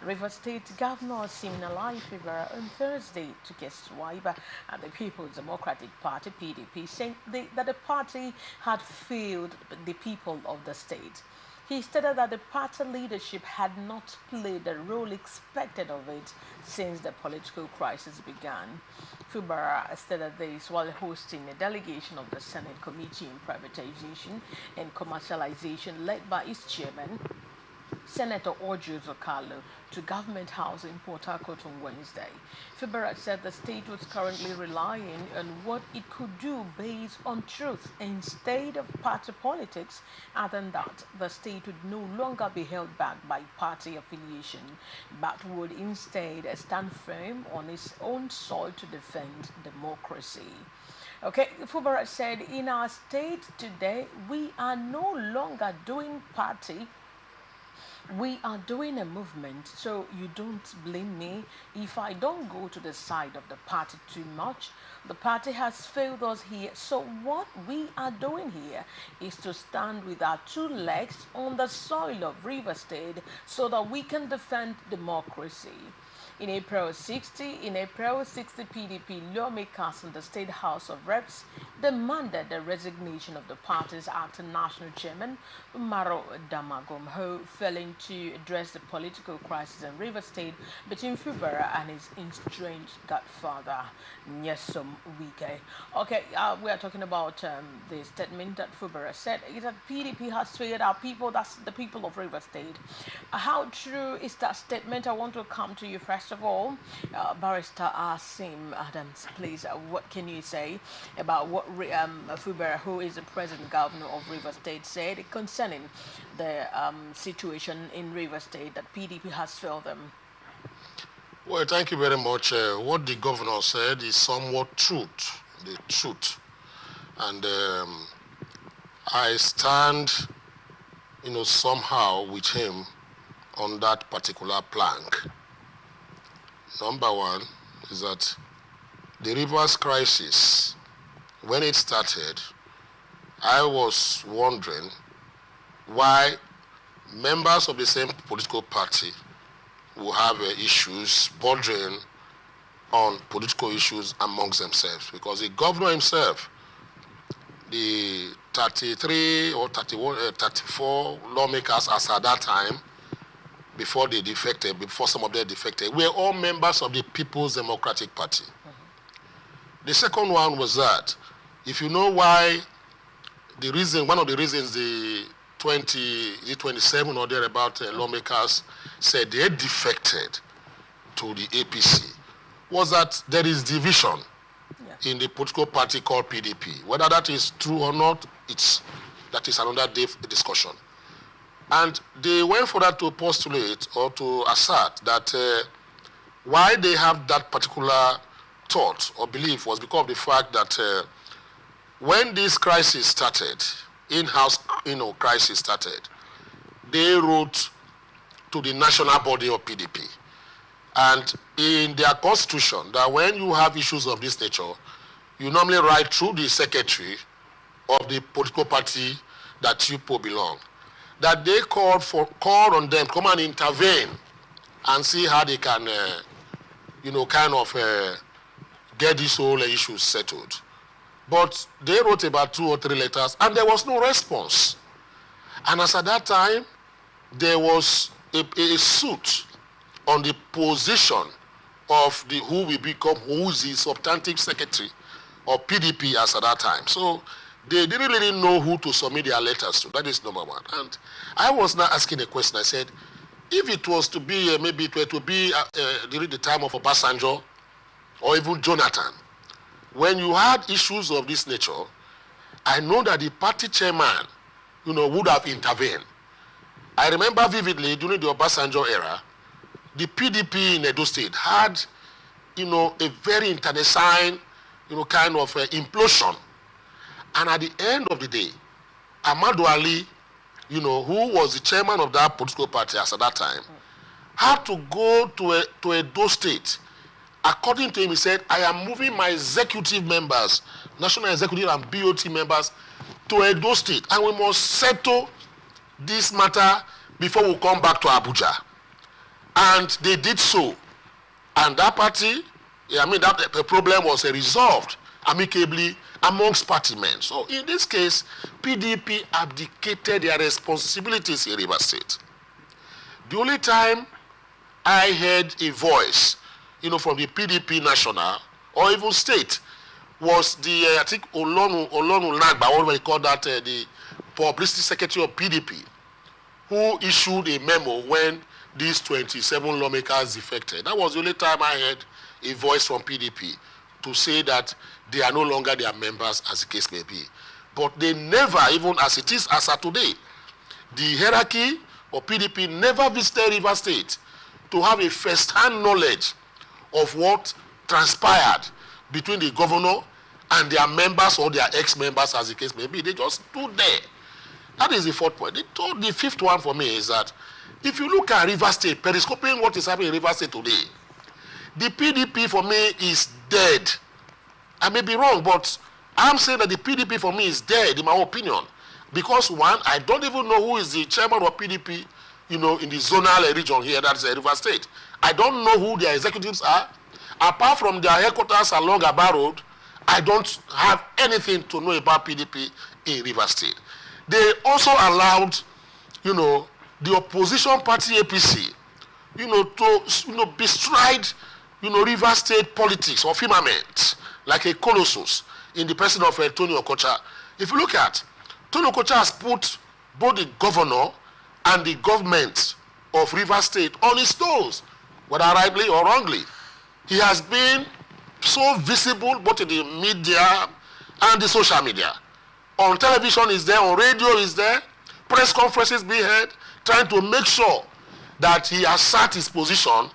River State Governor Siminalayi Fubara on Thursday took a swipe at the People's Democratic Party (PDP), saying that the party had failed the people of the state. He stated that the party leadership had not played the role expected of it since the political crisis began. Fubara stated this while hosting a delegation of the Senate Committee on Privatization and Commercialization led by its chairman, Senator Orjo Zokalo, to Government House in Port Harcourt on Wednesday. Fubara said the state was currently relying on what it could do based on truth instead of party politics, adding that the state would no longer be held back by party affiliation, but would instead stand firm on its own soil to defend democracy. Okay, Fubara said, in our state today, we are no longer doing party, we are doing a movement, so you don't blame me if I don't go to the side of the party too much. The party has failed us here, so what we are doing here is to stand with our two legs on the soil of River State so that we can defend democracy. In April 60, PDP lawmakers in the State House of Reps demanded the resignation of the party's acting national chairman, Umaro Damagom, failing to address the political crisis in River State between Fubara and his estranged godfather, Nyesom Wike. Okay, we are talking about the statement that Fubara said is that PDP has failed our people, that's the people of River State. How true is that statement? I want to come to you first of all. Barrister Asim Adams, please, what can you say about what Fubara, who is the present governor of River State, said concerning the situation in River State that PDP has failed them? Well, thank you very much. What the governor said is somewhat the truth. And I stand, somehow with him on that particular plank. Number one is that the rivers crisis, when it started, I was wondering why members of the same political party will have issues bordering on political issues amongst themselves. Because the governor himself, the 33 or 31, 34 lawmakers as at that time, before they defected, before some of them defected, were all members of the People's Democratic Party. The second one was that, if you know why, one of the reasons the 27 or thereabout lawmakers said they defected to the APC, was that there is division in the political party called PDP. Whether that is true or not, that is another discussion. And they went further to postulate or to assert that why they have that particular thought or belief was because of the fact that when this crisis started, in-house crisis started, they wrote to the national body of PDP. And in their constitution, that when you have issues of this nature, you normally write through the secretary of the political party that you belong. That they called on them, come and intervene and see how they can, get this whole issue settled. But they wrote about 2 or 3 letters, and there was no response. And as at that time, there was a suit on the position of who is the substantive secretary of PDP as at that time. So they didn't really know who to submit their letters to. That is number one. And I was now asking a question. I said, if it was to be, maybe it were to be during the time of Obasanjo or even Jonathan, when you had issues of this nature, I know that the party chairman, would have intervened. I remember vividly during the Obasanjo era, the PDP in Edo State had, a very internecine, implosion. And at the end of the day, Ahmadu Ali, who was the chairman of that political party at that time, had to go to Edo State. According to him, he said, I am moving my executive members, national executive and BOT members, to Edo State. And we must settle this matter before we come back to Abuja. And they did so. And that party, the problem was resolved amicably amongst party men. So in this case, PDP abdicated their responsibilities in Rivers State. The only time I heard a voice, from the PDP national or even state was the, I think, Olonu Nagba, what we call that, the publicity secretary of PDP, who issued a memo when these 27 lawmakers defected. That was the only time I heard a voice from PDP to say that they are no longer their members, as the case may be. But they never, even as it is as of today, the hierarchy of PDP never visited Rivers State to have a first-hand knowledge of what transpired between the governor and their members or their ex-members, as the case may be. They just stood there. That is the fourth point. The fifth one for me is that if you look at Rivers State, periscoping what is happening in Rivers State today, the PDP for me is dead. I may be wrong, but I'm saying that the PDP for me is dead, in my opinion. Because one, I don't even know who is the chairman of PDP, in the zonal region here, that's Rivers State. I don't know who their executives are. Apart from their headquarters along Aba Road, I don't have anything to know about PDP in Rivers State. They also allowed, the opposition party APC, to, bestride, Rivers State politics or firmament, like a colossus in the person of Tony Okocha. If you look at, Tony Okocha has put both the governor and the government of Rivers State on his toes, whether rightly or wrongly. He has been so visible both in the media and the social media. On television is there, on radio is there, press conferences being held, trying to make sure that he has sat his position,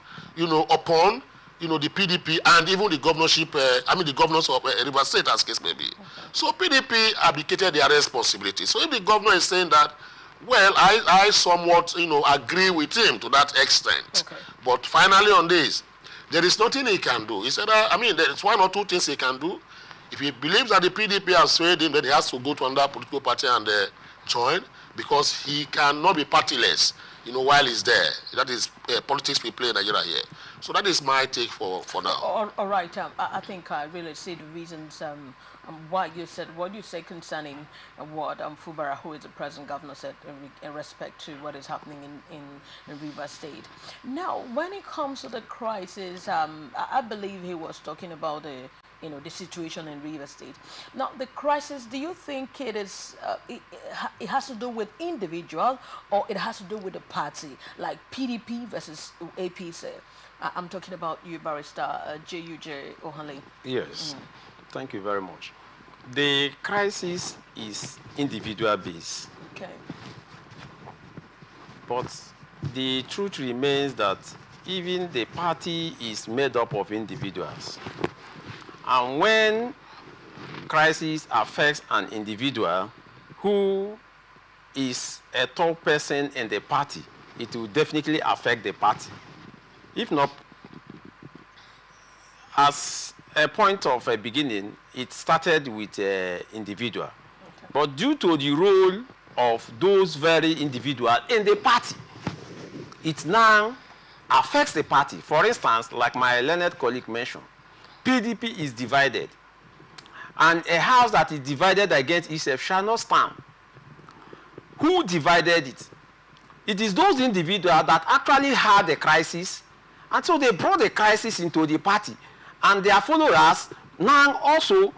upon, the PDP and even the governorship, the governors of Rivers State, as case may be. Okay. So PDP abdicated their responsibility. So if the governor is saying that, well, I somewhat, agree with him to that extent. Okay. But finally on this, there is nothing he can do. He said, there's one or two things he can do. If he believes that the PDP has swayed him, then he has to go to another political party and join, because he cannot be partyless, while he's there. That is politics we play in Nigeria here. So that is my take for now. All right. I think I really see the reasons why you said what you say concerning what Fubara, who is the present governor, said in respect to what is happening in Rivers State. Now, when it comes to the crisis, I believe he was talking about the situation in Rivers State. Now, the crisis, do you think it is it has to do with individual, or it has to do with the party, like PDP versus APC? I'm talking about you, Barrister J.U.J. Ohanle. Yes, thank you very much. The crisis is individual based. Okay. But the truth remains that even the party is made up of individuals. And when crisis affects an individual who is a top person in the party, it will definitely affect the party. If not, as a point of a beginning, it started with an individual. Okay. But due to the role of those very individuals in the party, it now affects the party. For instance, like my learned colleague mentioned, PDP is divided. And a house that is divided against itself shall not stand. Who divided it? It is those individuals that actually had the crisis, and so they brought the crisis into the party. And their followers now also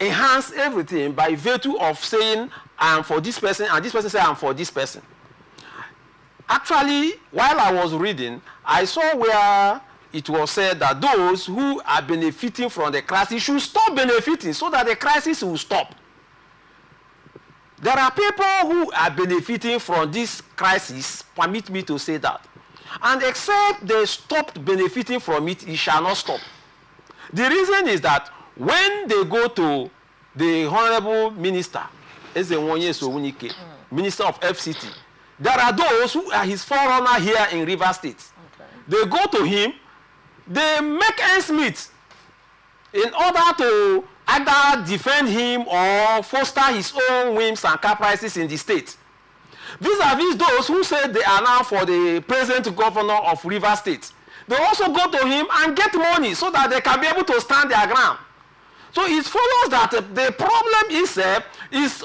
enhance everything by virtue of saying, I am for this person, and this person says, I am for this person. Actually, while I was reading, I saw where it was said that those who are benefiting from the crisis should stop benefiting so that the crisis will stop. There are people who are benefiting from this crisis, permit me to say that. And except they stopped benefiting from it, it shall not stop. The reason is that when they go to the Honorable Minister, Minister of FCT, there are those who are his forerunner here in Rivers State. Okay. They go to him, they make ends meet in order to either defend him or foster his own whims and caprices in the state. vis-a-vis those who say they are now for the present governor of Rivers State. They also go to him and get money so that they can be able to stand their ground. So it follows that the problem is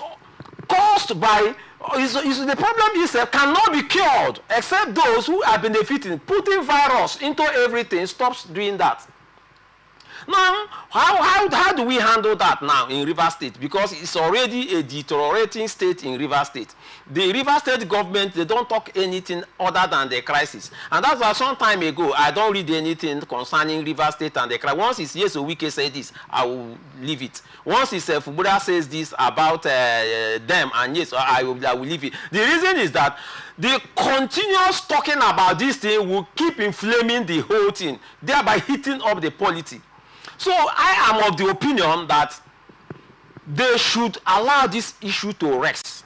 caused by, the problem itself cannot be cured except those who are benefiting. Putting virus into everything stops doing that. Now, how do we handle that now in Rivers State? Because it's already a deteriorating state in Rivers State. The Rivers State government, they don't talk anything other than the crisis. And that's why some time ago, I don't read anything concerning Rivers State and the crisis. Once it's Yes Owike say this, I will leave it. Once it's Fubara says this about them, and yes, I will leave it. The reason is that the continuous talking about this thing will keep inflaming the whole thing, thereby heating up the polity. So I am of the opinion that they should allow this issue to rest.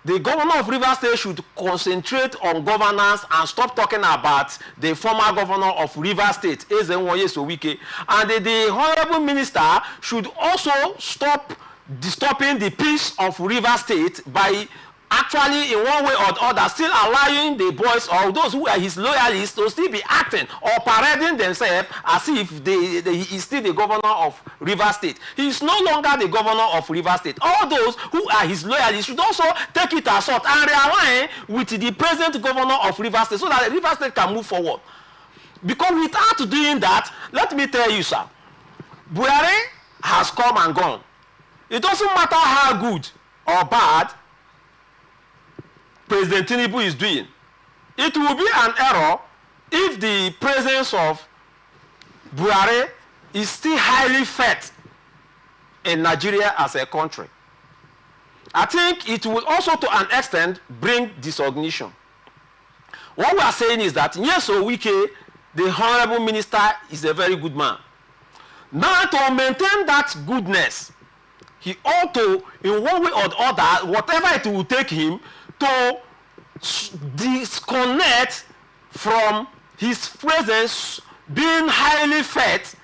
The governor of Rivers State should concentrate on governance and stop talking about the former governor of Rivers State, Yes Owike. And the honorable minister should also stop disturbing the peace of Rivers State by actually, in one way or the other, still allowing the boys or those who are his loyalists to still be acting or parading themselves as if he is still the governor of Rivers State. He is no longer the governor of Rivers State. All those who are his loyalists should also take it as sort and realign with the present governor of Rivers State so that Rivers State can move forward. Because without doing that, let me tell you, sir, Buhari has come and gone. It doesn't matter how good or bad President Tinubu is doing. It will be an error if the presence of Buhari is still highly felt in Nigeria as a country. I think it will also to an extent bring disorganization. What we are saying is that Yes Owike, the honorable minister, is a very good man. Now to maintain that goodness, he ought to, in one way or the other, whatever it will take him, to disconnect from his presence being highly felt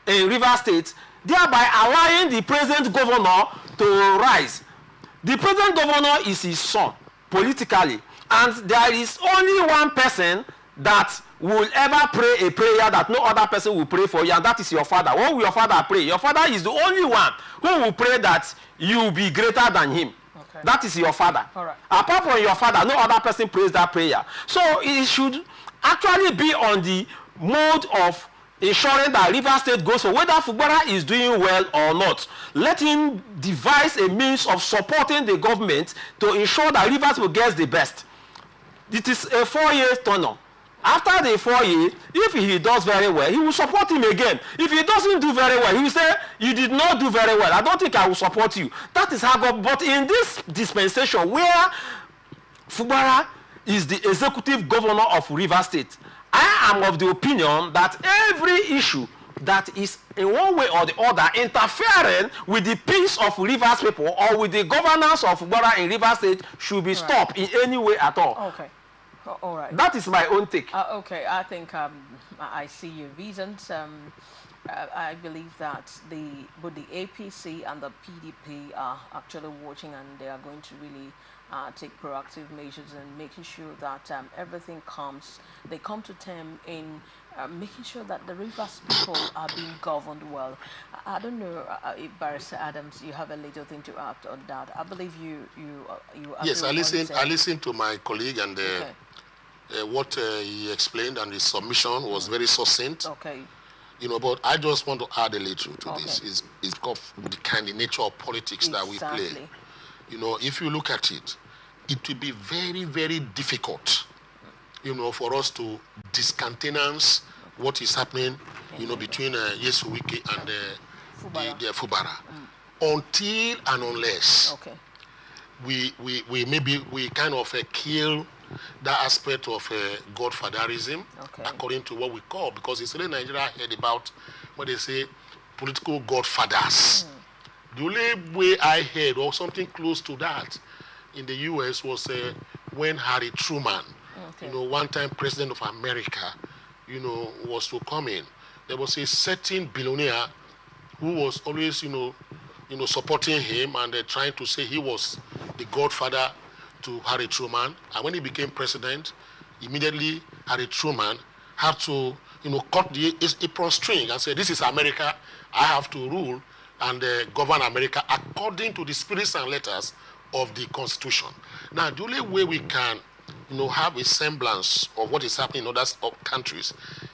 in Rivers State, thereby allowing the present governor to rise. The present governor is his son, politically, and there is only one person that will ever pray a prayer that no other person will pray for you, and that is your father. What will your father pray? Your father is the only one who will pray that you will be greater than him. Okay. That is your father. All right. Apart from your father, no other person prays that prayer. So it should actually be on the mode of ensuring that Rivers State goes for whether Fubara is doing well or not. Let him devise a means of supporting the government to ensure that Rivers will get the best. It is a 4-year tenure. After the 4 years, if he does very well, he will support him again. If he doesn't do very well, he will say, you did not do very well. I don't think I will support you. That is how God, but in this dispensation where Fubara is the executive governor of Rivers State, I am of the opinion that every issue that is in one way or the other interfering with the peace of Rivers people or with the governance of Fubara in Rivers State should be stopped in any way at all. Okay. All right. That is my own take. Okay, I think I see your reasons. I believe that both the APC and the PDP are actually watching, and they are going to really take proactive measures and making sure that everything they come to term in making sure that the Rivers people are being governed well. I don't know if Barrister Adams, you have a little thing to add on that. I believe you. Yes, I listened to my colleague, and what he explained and his submission was very succinct. Okay. You know, but I just want to add a little to this. It's because of the kind of nature of politics that we play. You know, if you look at it, it will be very, very difficult, you know, for us to discountenance what is happening, you know, between Yes Owike and the Fubara. Until and unless we kind of kill that aspect of godfatherism, according to what we call, because it's really Nigeria heard about what they say political godfathers. The only way I heard, or something close to that, in the US was when Harry Truman, you know, one-time president of America, you know, was to come in. There was a certain billionaire who was always, you know, supporting him and trying to say he was the godfather to Harry Truman, and when he became president, immediately Harry Truman had to, cut the apron string and say, this is America, I have to rule and govern America according to the spirits and letters of the Constitution. Now, the only way we can, have a semblance of what is happening in other countries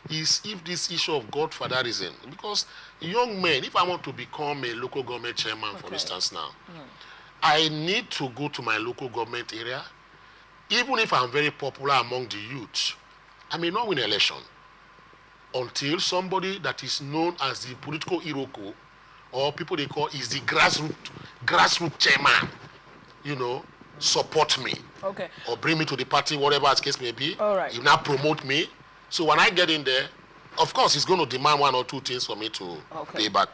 is if this issue of godfatherism, because young men, if I want to become a local government chairman, for instance now, I need to go to my local government area. Even if I'm very popular among the youth, I may not win an election until somebody that is known as the political Iroko, or people they call is the grassroots chairman, support me. Okay. Or bring me to the party, whatever the case may be. All right. You now promote me. So when I get in there, of course, it's going to demand one or two things for me to pay back.